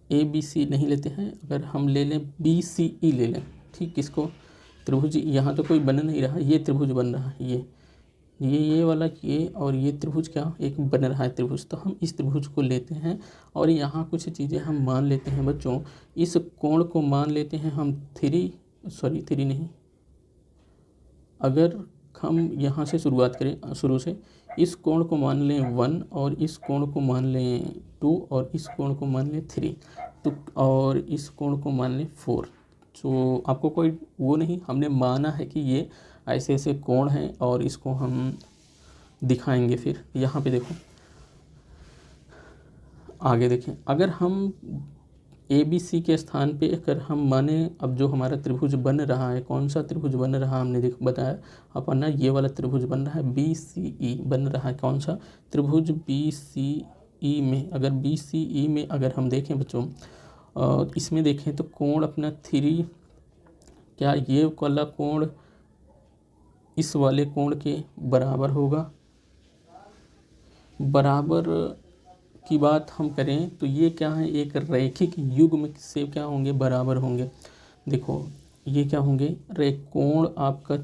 ABC नहीं लेते हैं, अगर हम ले लें BCE ले लें। ठीक, किसको, त्रिभुज, यहाँ तो कोई बन नहीं रहा, ये त्रिभुज बन रहा है, ये वाला, ये और ये त्रिभुज क्या एक बन रहा है त्रिभुज, तो हम इस त्रिभुज को लेते हैं और यहाँ कुछ चीज़ें हम मान लेते हैं बच्चों। इस कोण को मान लेते हैं हम थ्री नहीं, अगर हम यहाँ से शुरुआत करें, शुरू से, इस कोण को मान लें 1 और इस कोण को मान लें 2 और इस कोण को मान लें 3, तो और इस कोण को मान लें 4। तो आपको कोई वो नहीं, हमने माना है कि ये ऐसे ऐसे कोण हैं और इसको हम दिखाएंगे। फिर यहाँ पे देखो, आगे देखें, अगर हम ABC के स्थान पे अगर हम माने, अब जो हमारा त्रिभुज बन रहा है, कौन सा त्रिभुज बन रहा है, हमने बताया अपना, ये वाला त्रिभुज बन रहा है, BCE बन रहा है। कौन सा त्रिभुज, BCE में, अगर BCE में अगर हम देखें बच्चों, इसमें देखें तो कोण अपना 3, क्या ये वाला कोण इस वाले कोण के बराबर होगा, बराबर की बात हम करें तो ये क्या है, एक रैखिक युग्म से क्या होंगे, बराबर होंगे। देखो ये क्या होंगे, कोण आपका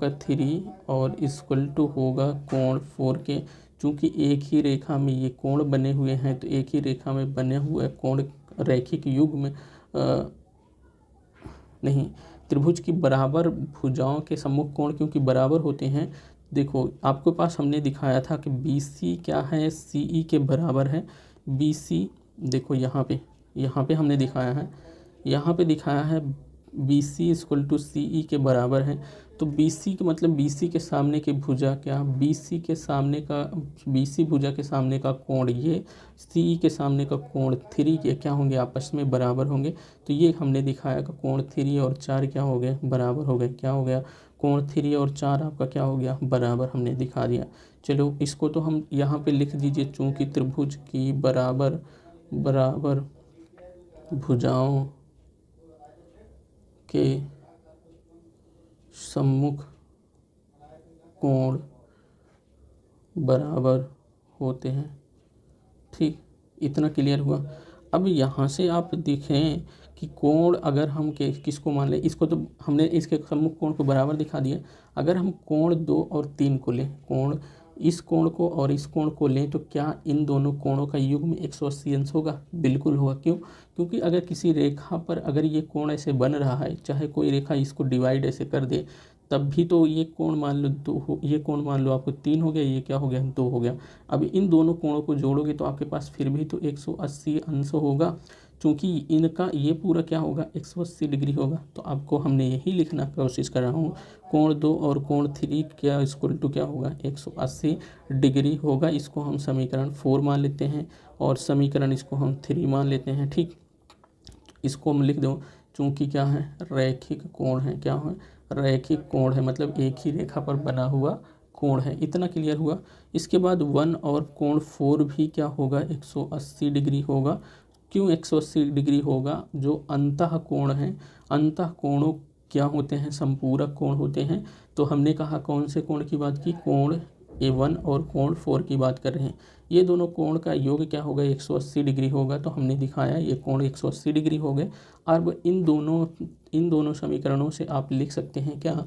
3 और इक्वल टू होगा कोण 4 के, चूँकि एक ही रेखा में ये कोण बने हुए हैं, तो एक ही रेखा में बने हुए कोण रैखिक युग्म नहीं, त्रिभुज की बराबर भुजाओं के सम्मुख कोण क्योंकि बराबर होते हैं। देखो आपके पास हमने दिखाया था कि BC क्या है, CE के बराबर है। BC देखो यहाँ पे हमने दिखाया है, यहाँ पे दिखाया है बी सी इक्वल टू सी ई के बराबर है। तो बी सी का मतलब बी सी के सामने की भुजा क्या, बी सी के सामने का, बी सी भुजा के सामने का कोण ये, सी ई के सामने का कोण 3 के क्या होंगे, आपस में बराबर होंगे। तो ये हमने दिखाया कि कोण 3 और 4 क्या हो गए, बराबर हो गए। क्या हो गया, कोण 3 और 4 आपका क्या हो गया, बराबर, हमने दिखा दिया। चलो इसको तो हम यहाँ पे लिख दीजिए, चूँकि त्रिभुज की बराबर बराबर भुजाओं के सम्मुख कोण बराबर होते हैं। ठीक, इतना क्लियर हुआ। अब यहाँ से आप देखें कि कोण अगर हम किसको मान लें, इसको तो हमने इसके सम्मुख कोण को बराबर दिखा दिया। अगर हम कोण 2 और 3 को लें, कोण इस कोण को और इस कोण को लें, तो क्या इन दोनों कोणों का युग्म 180 अंश होगा? बिल्कुल होगा। क्यों? क्योंकि अगर किसी रेखा पर अगर ये कोण ऐसे बन रहा है, चाहे कोई रेखा इसको डिवाइड ऐसे कर दे, तब भी तो ये कोण मान लो 2 हो, ये कोण मान लो आपको 3 हो गया, ये क्या हो गया, 2 हो गया। अब इन दोनों कोणों को जोड़ोगे तो आपके पास फिर भी तो 180 अंश होगा, क्योंकि इनका ये पूरा क्या होगा, 180 डिग्री होगा। तो आपको हमने यही लिखना कोशिश कर रहा हूँ, कोण 2 और कोण 3 क्या इक्वल टू क्या होगा, 180 डिग्री होगा। इसको हम समीकरण 4 मान लेते हैं और समीकरण इसको हम 3 मान लेते हैं। ठीक, इसको हम लिख दो, चूँकि क्या है, रैखिक कोण है। क्या है, रैखिक कोण है, मतलब एक ही रेखा पर बना हुआ कोण है। इतना क्लियर हुआ। इसके बाद 1 और कोण 4 भी क्या होगा, 180 डिग्री होगा। क्यों 180 डिग्री होगा? जो अंतः कोण है, अंतः कोणों क्या होते हैं, संपूरक कोण होते हैं। तो हमने कहा कौन से कोण की बात की, कोण A1 और कोण 4 की बात कर रहे हैं। ये दोनों कोण का योग क्या होगा, 180 डिग्री होगा। तो हमने दिखाया ये कोण 180 डिग्री हो गए। अब इन दोनों समीकरणों से आप लिख सकते हैं क्या,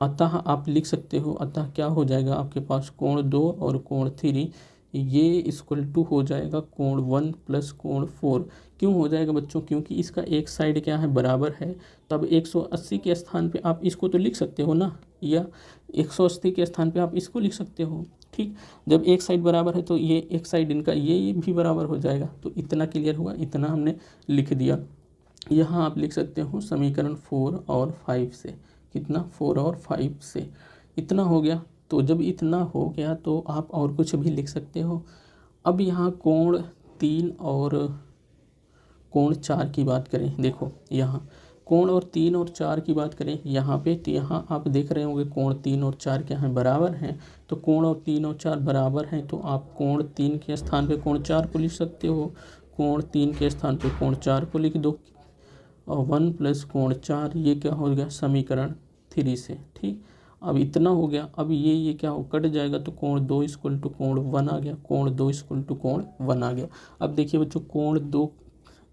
अतः आप लिख सकते हो, अतः क्या हो जाएगा आपके पास, कोण 2 और कोण 3 ये इक्वल टू हो जाएगा कोण 1 प्लस कोण 4। क्यों हो जाएगा बच्चों? क्योंकि इसका एक साइड क्या है, बराबर है। तब 180 के स्थान पे आप इसको तो लिख सकते हो ना, या 180 के स्थान पे आप इसको लिख सकते हो। ठीक, जब एक साइड बराबर है तो ये एक साइड इनका ये भी बराबर हो जाएगा। तो इतना क्लियर हुआ, इतना हमने लिख दिया। यहाँ आप लिख सकते हो समीकरण 4 और 5 से, कितना, 4 और 5 से, इतना हो गया। तो जब इतना हो गया तो आप और कुछ भी लिख सकते हो। अब यहाँ कोण 3 और कोण 4 की बात करें, देखो यहाँ कोण और 3 और 4 की बात करें यहाँ पे, तो यहाँ आप देख रहे होंगे कोण 3 और 4 क्या हैं, बराबर हैं। तो कोण और 3 और 4 बराबर हैं, तो आप कोण 3 के स्थान पे कोण 4 को लिख सकते हो, कोण 3 के स्थान पे कोण 4 को लिख दो, और 1 प्लस कोण 4 ये क्या हो गया, समीकरण 3 से। ठीक, अब इतना हो गया। अब ये क्या हो, कट जाएगा, तो कोण 2 इक्वल टू कोण 1 आ गया, कोण 2 इक्वल टू कोण 1 आ गया। अब देखिए बच्चों, कोण 2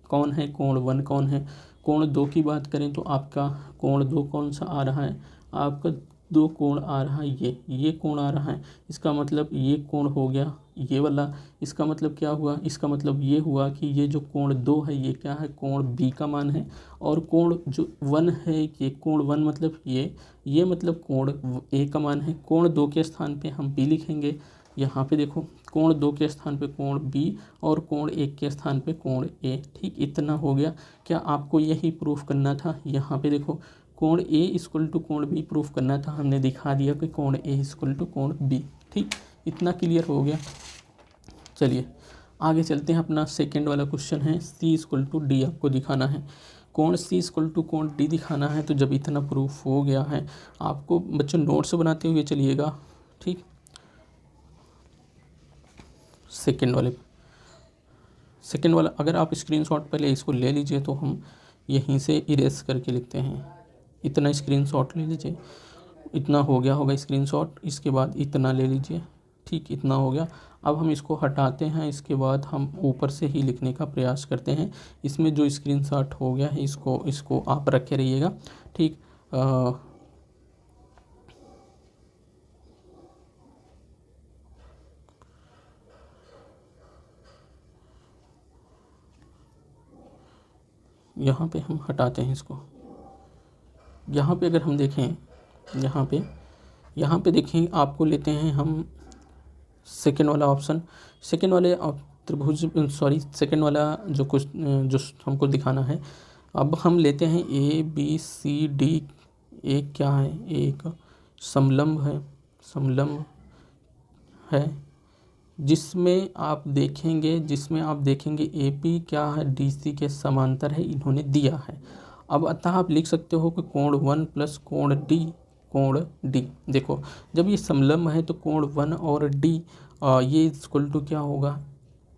कौन है, कोण 1 कौन है। कोण 2 की बात करें तो आपका कोण 2 कौन सा आ रहा है, आपका 2 कोण आ रहा है, ये कोण आ रहा है। इसका मतलब ये कोण हो गया ये वाला। इसका मतलब क्या हुआ, इसका मतलब ये हुआ कि ये जो कोण 2 है ये क्या है, कोण बी का मान है। और कोण जो 1 है, ये कोण 1 मतलब ये मतलब कोण ए का मान है। कोण 2 के स्थान पे हम बी लिखेंगे। यहाँ पे देखो, कोण 2 के स्थान पे कोण बी और कोण 1 के स्थान पे कोण ए। ठीक, इतना हो गया। क्या आपको यही प्रूफ करना था? यहाँ पे देखो, कोण ए इक्वल टू कोण बी प्रूफ करना था, हमने दिखा दिया कि कोण ए इक्वल टू कोण बी। ठीक, इतना क्लियर हो गया। चलिए आगे चलते हैं। अपना सेकेंड वाला क्वेश्चन है, सी इक्वल टू डी आपको दिखाना है। कोण सी इक्वल टू कोण डी दिखाना है। तो जब इतना प्रूफ हो गया है, आपको बच्चों नोट्स बनाते हुए चलिएगा। ठीक, सेकेंड वाला अगर आप स्क्रीनशॉट पहले इसको ले लीजिए तो हम यहीं से इरेज करके लिखते हैं। इतना स्क्रीनशॉट ले लीजिए, इतना हो गया होगा स्क्रीनशॉट। इसके बाद इतना ले लीजिए। ठीक, इतना हो गया। अब हम इसको हटाते हैं, इसके बाद हम ऊपर से ही लिखने का प्रयास करते हैं। इसमें जो स्क्रीनशॉट हो गया है इसको आप रखे रहिएगा। ठीक, यहाँ पे हम हटाते हैं इसको। यहाँ पे अगर हम देखें, यहाँ पे देखें, आपको लेते हैं हम सेकेंड वाला ऑप्शन। सेकेंड वाले त्रिभुज, सॉरी, सेकेंड वाला जो हमको दिखाना है, अब हम लेते हैं ए बी सी डी। एक क्या है, एक समलंब है, समलंब है जिसमें आप देखेंगे ए पी क्या है, डी सी के समांतर है, इन्होंने दिया है। अब अतः आप लिख सकते हो कि कोण 1 प्लस कोण डी। देखो जब ये समलंब है तो कोण 1 और डी ये इक्वल टू क्या होगा,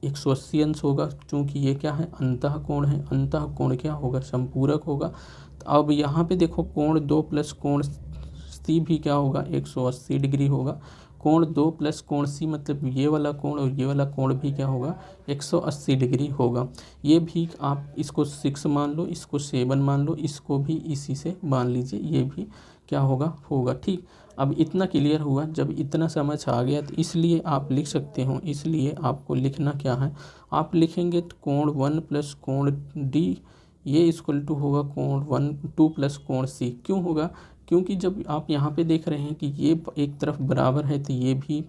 180 अंश होगा। चूँकि ये क्या है, अंतः कोण है, अंतः कोण क्या होगा, समपूरक होगा। तो अब यहाँ पे देखो कोण 2 प्लस कोण सी भी क्या होगा, 180 डिग्री होगा। कोण 2 प्लस कोण सी मतलब ये वाला कोण और ये वाला कोण भी क्या होगा, 180 डिग्री होगा। ये भी आप इसको 6 मान लो, इसको 7 मान लो, इसको भी इसी से मान लीजिए, ये भी क्या होगा। ठीक, अब इतना क्लियर हुआ। जब इतना समझ आ गया तो इसलिए आप लिख सकते हो, इसलिए आपको लिखना क्या है, आप लिखेंगे तो कोण 1 प्लस कोण डी ये इक्वल टू होगा कोण 2 प्लस कोण सी। क्यों होगा, क्योंकि जब आप यहाँ पे देख रहे हैं कि ये एक तरफ बराबर है तो ये भी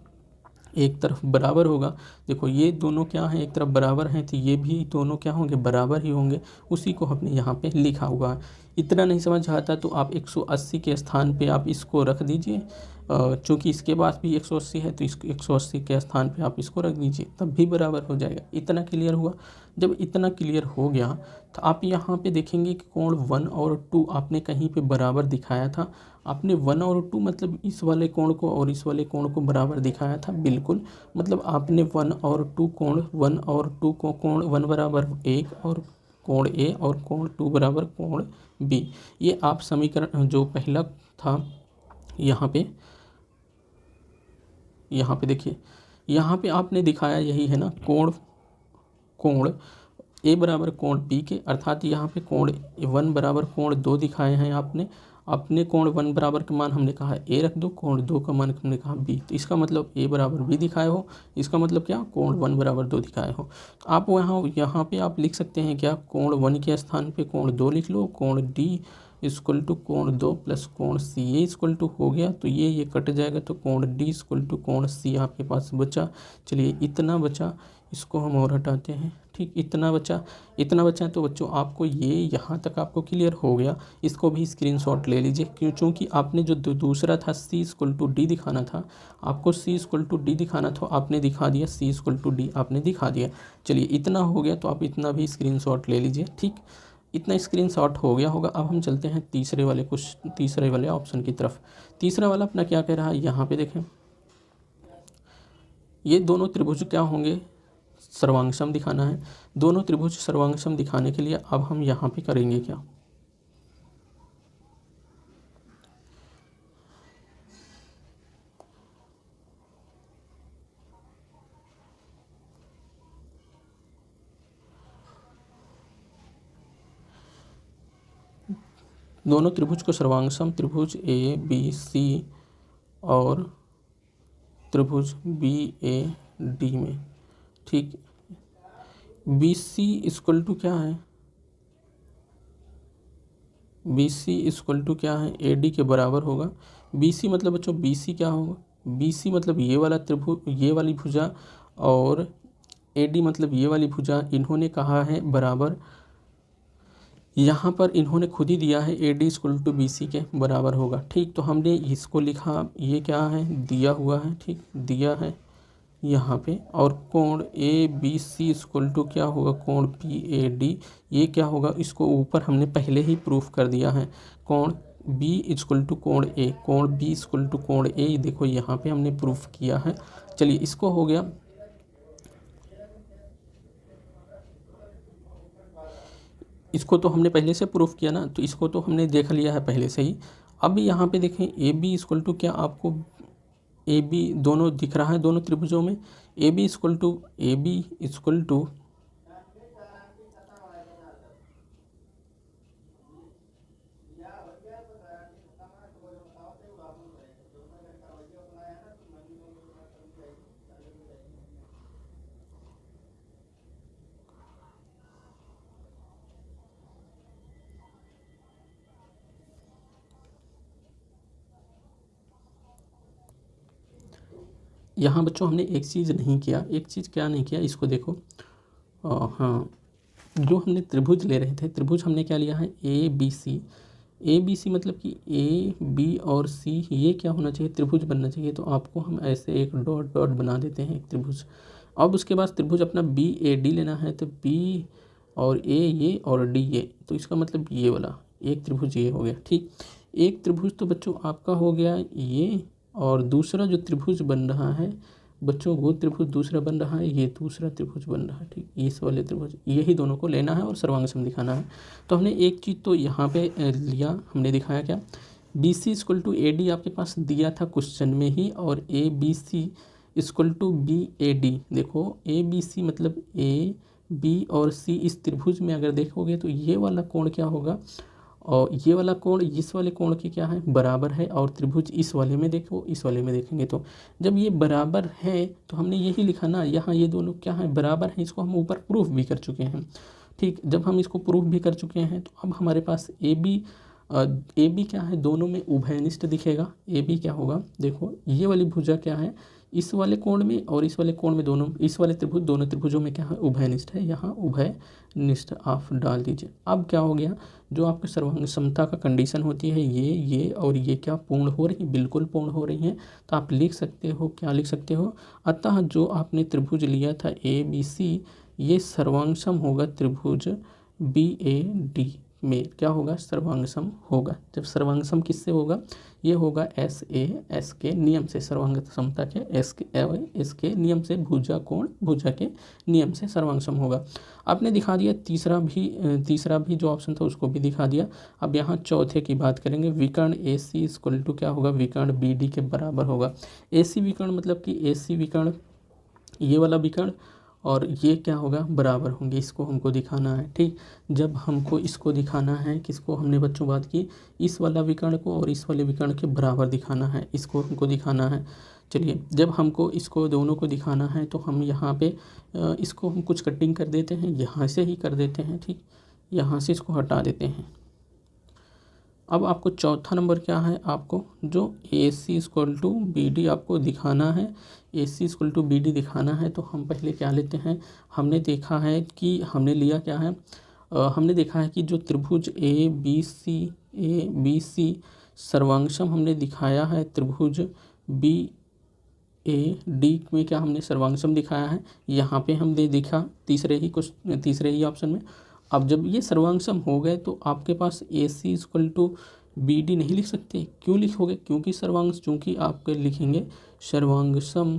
एक तरफ बराबर होगा। देखो ये दोनों क्या हैं, एक तरफ बराबर हैं तो ये भी दोनों क्या होंगे, बराबर ही होंगे। उसी को हमने यहाँ पे लिखा हुआ है। इतना नहीं समझ आता तो आप 180 के स्थान पे आप इसको रख दीजिए। चूँकि इसके पास भी 180 है तो इसको 180 के स्थान पे आप इसको रख दीजिए, तब भी बराबर हो जाएगा। इतना क्लियर हुआ। जब इतना क्लियर हो गया तो आप यहाँ पे देखेंगे कि कोण 1 और 2 आपने कहीं पे बराबर दिखाया था। आपने 1 और 2 मतलब इस वाले कोण को और इस वाले कोण को बराबर दिखाया था, बिल्कुल। मतलब आपने 1 और 2 कोण, 1 और 2 को कोण 1 बराबर 1 और कोण ए और कोण 2 बराबर कोण बी। ये आप समीकरण जो पहला था यहाँ पे देखिए, यहाँ पे आपने दिखाया यही है ना, कोण ए बराबर कोण बी के, अर्थात यहाँ पे कोण 1 बराबर कोण 2 दिखाए हैं आपने। अपने कोण 1 बराबर का मान हमने कहा ए रख दो, कोण 2 का मान हमने कहा बी। तो इसका मतलब ए बराबर बी दिखाए हो, इसका मतलब क्या, कोण 1 बराबर 2 दिखाए हो। आप यहाँ पे आप लिख सकते हैं क्या, कोण 1 के स्थान पे कोण 2 लिख लो, कोण डी इक्वल टू कोण 2 प्लस कोण सी ये इक्वल टू हो गया। तो ये कट जाएगा तो कोण डी इक्वल टू कोण सी आपके पास बचा। चलिए इतना बचा, इसको हम और हटाते हैं। ठीक, इतना बचा तो बच्चों आपको ये यहाँ तक आपको क्लियर हो गया। इसको भी स्क्रीनशॉट ले लीजिए, क्यों, चूँकि आपने जो दूसरा था सी इक्वल टू डी दिखाना था, आपको सी इक्वल टू डी दिखाना था, आपने दिखा दिया, सी इक्वल टू डी आपने दिखा दिया। चलिए इतना हो गया तो आप इतना भी स्क्रीनशॉट ले लीजिए। ठीक, इतना स्क्रीनशॉट हो गया होगा। अब हम चलते हैं तीसरे वाले ऑप्शन की तरफ। तीसरा वाला अपना क्या कह रहा है, यहाँ पे देखें, ये दोनों त्रिभुज क्या होंगे, सर्वांगसम दिखाना है। दोनों त्रिभुज सर्वांगसम दिखाने के लिए अब हम यहाँ पे करेंगे क्या, दोनों त्रिभुज को सर्वांगसम, त्रिभुज ए बी सी और त्रिभुज बी ए डी में। ठीक, बी सी इक्वल टू क्या है, बी सी इक्वल टू क्या है, ए डी के बराबर होगा। बी सी मतलब बच्चों, बी सी क्या होगा, बी सी मतलब ये वाला त्रिभुज, ये वाली भुजा, और ए डी मतलब ये वाली भुजा। इन्होंने कहा है बराबर, यहाँ पर इन्होंने खुद ही दिया है A D equal to B C के बराबर होगा। ठीक, तो हमने इसको लिखा, ये क्या है, दिया हुआ है। ठीक, दिया है यहाँ पे। और कोण A B C equal to क्या होगा, कोण पी ए डी ये क्या होगा, इसको ऊपर हमने पहले ही प्रूफ कर दिया है। कोण बी इक्वल टू कोण ए, कोण बी इक्वल टू कोण ए, देखो यहाँ पे हमने प्रूफ किया है। चलिए इसको हो गया, इसको तो हमने पहले से प्रूफ किया ना, तो इसको तो हमने देख लिया है पहले से ही। अब यहाँ पे देखें ए बी इक्वल टू क्या, आपको ए बी दोनों दिख रहा है, दोनों त्रिभुजों में ए बी इक्वल टू यहाँ बच्चों हमने एक चीज़ नहीं किया, एक चीज़ क्या नहीं किया, इसको देखो। हाँ, जो हमने त्रिभुज ले रहे थे, त्रिभुज हमने क्या लिया है, ए बी सी। ए बी सी मतलब कि ए बी और सी ये क्या होना चाहिए, त्रिभुज बनना चाहिए। तो आपको हम ऐसे एक डॉट डॉट बना देते हैं एक त्रिभुज। अब उसके बाद त्रिभुज अपना बी ए डी लेना है, तो बी और ए ये और डी ये, तो इसका मतलब ये वाला एक त्रिभुज ये हो गया। ठीक, एक त्रिभुज तो बच्चों आपका हो गया ये, और दूसरा जो त्रिभुज बन रहा है बच्चों, वो त्रिभुज दूसरा बन रहा है, ये दूसरा त्रिभुज बन रहा है। ठीक, इस वाले त्रिभुज, यही दोनों को लेना है और सर्वांग सम दिखाना है। तो हमने एक चीज़ तो यहाँ पे लिया, हमने दिखाया क्या, B C equal to A D आपके पास दिया था क्वेश्चन में ही, और A B C equal to B A D. देखो ए बी सी मतलब ए बी और सी, इस त्रिभुज में अगर देखोगे तो ये वाला कोण क्या होगा, और ये वाला कोण इस वाले कोण के क्या है, बराबर है। और त्रिभुज इस वाले में देखो, इस वाले में देखेंगे तो जब ये बराबर है तो हमने यही लिखा ना, यहाँ ये दोनों क्या है, बराबर हैं। इसको हम ऊपर प्रूफ भी कर चुके हैं। ठीक, जब हम इसको प्रूफ भी कर चुके हैं तो अब हमारे पास ए बी क्या है, दोनों में उभयनिष्ठ दिखेगा। ए बी क्या होगा, देखो ये वाली भुजा क्या है, इस वाले कोण में और इस वाले कोण में, दोनों इस वाले त्रिभुज, दोनों त्रिभुजों में क्या है, उभयनिष्ठ है। यहाँ उभयनिष्ठ आप डाल दीजिए। अब क्या हो गया, जो आपके सर्वांग समता का कंडीशन होती है, ये और ये क्या पूर्ण हो रही है, बिल्कुल पूर्ण हो रही हैं। तो आप लिख सकते हो, क्या लिख सकते हो, अतः जो आपने त्रिभुज लिया था ए बी सी, ये सर्वांग सम होगा त्रिभुज बी ए डी में, क्या होगा, सर्वांग सम होगा। जब सर्वांग सम किससे होगा, ये होगा एस के नियम से, सर्वांग समता के एस के नियम से, भुजा कोण भुजा के नियम से सर्वांग सम होगा। आपने दिखा दिया तीसरा भी जो ऑप्शन था उसको भी दिखा दिया। अब यहाँ चौथे की बात करेंगे, विकर्ण ए सी इक्वल टू क्या होगा, विकर्ण बी डी के बराबर होगा। ए सी विकर्ण मतलब कि ए सी विकर्ण ये वाला विकर्ण और ये क्या होगा, बराबर होंगे। इसको हमको दिखाना है। ठीक, जब हमको इसको दिखाना है, किसको, हमने बच्चों बात की इस वाला विकर्ण को और इस वाले विकर्ण के बराबर दिखाना है, इसको हमको दिखाना है। चलिए, जब हमको इसको दोनों को दिखाना है तो हम यहाँ पे इसको हम कुछ कटिंग कर देते हैं, यहाँ से ही कर देते हैं। ठीक, यहाँ से इसको हटा देते हैं। अब आपको चौथा नंबर क्या है, आपको जो ए सी इक्वल टू बी डी आपको दिखाना है, ए सी इक्वल टू बी डी दिखाना है। तो हम पहले क्या लेते हैं, हमने देखा है कि हमने लिया क्या है, हमने देखा है कि जो त्रिभुज ए बी सी सर्वांग सम हमने दिखाया है, त्रिभुज बी ए डी में क्या हमने सर्वांग सम दिखाया है, यहाँ पे हमने देखा तीसरे ही ऑप्शन में। अब जब ये सर्वांग सम हो गए तो आपके पास ए सी इक्वल टू बी डी नहीं लिख सकते। क्यों लिखोगे, क्योंकि चूँकि आपके लिखेंगे सर्वांग सम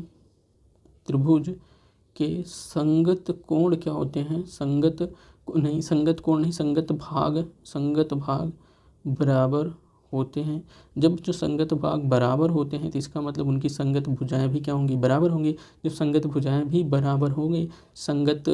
त्रिभुज के संगत कोण क्या होते हैं, संगत कोण नहीं, संगत भाग बराबर होते हैं। जब जो संगत भाग बराबर होते हैं तो इसका मतलब उनकी संगत भुजाएं भी क्या होंगी, बराबर होंगी। जब संगत भुजाएं भी बराबर हो गई, संगत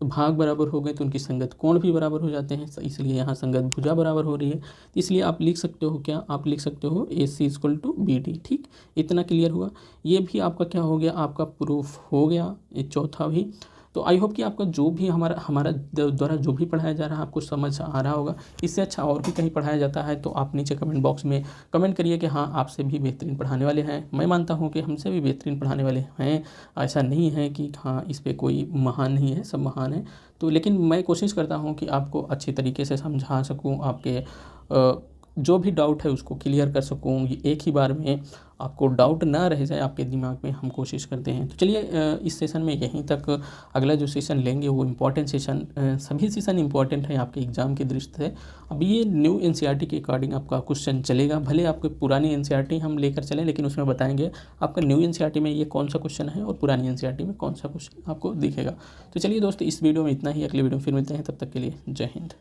भाग बराबर हो गए तो उनकी संगत कोण भी बराबर हो जाते हैं, इसलिए यहाँ संगत भुजा बराबर हो रही है। इसलिए आप लिख सकते हो क्या, आप लिख सकते हो ए सी इक्वल टू बी डी। ठीक, इतना क्लियर हुआ। ये भी आपका क्या हो गया, आपका प्रूफ हो गया, ये चौथा भी। तो आई होप कि आपका जो भी हमारा द्वारा जो भी पढ़ाया जा रहा है आपको समझ आ रहा होगा। इससे अच्छा और भी कहीं पढ़ाया जाता है तो आप नीचे कमेंट बॉक्स में कमेंट करिए कि हाँ आपसे भी बेहतरीन पढ़ाने वाले हैं। मैं मानता हूँ कि हमसे भी बेहतरीन पढ़ाने वाले हैं, ऐसा नहीं है कि हाँ इस पर कोई महान नहीं है, सब महान है। तो लेकिन मैं कोशिश करता हूँ कि आपको अच्छी तरीके से समझा सकूँ, आपके जो भी डाउट है उसको क्लियर कर सकूँ, एक ही बार में आपको डाउट ना रह जाए आपके दिमाग में, हम कोशिश करते हैं। तो चलिए इस सेशन में यहीं तक। अगला जो सेशन लेंगे वो इम्पॉर्टेंट सेशन, सभी सेशन इम्पॉर्टेंट है आपके एग्ज़ाम की दृष्टि से। अब ये न्यू एनसीईआरटी के अकॉर्डिंग आपका क्वेश्चन चलेगा, भले आपके पुरानी एनसीईआरटी हम लेकर चलें लेकिन उसमें बताएंगे आपका न्यू एनसीईआरटी में ये कौन सा क्वेश्चन है और पुरानी एनसीईआरटी में कौन सा क्वेश्चन आपको दिखेगा। तो चलिए दोस्तों, इस वीडियो में इतना ही, अगले वीडियो में फिर मिलते हैं, तब तक के लिए जय हिंद।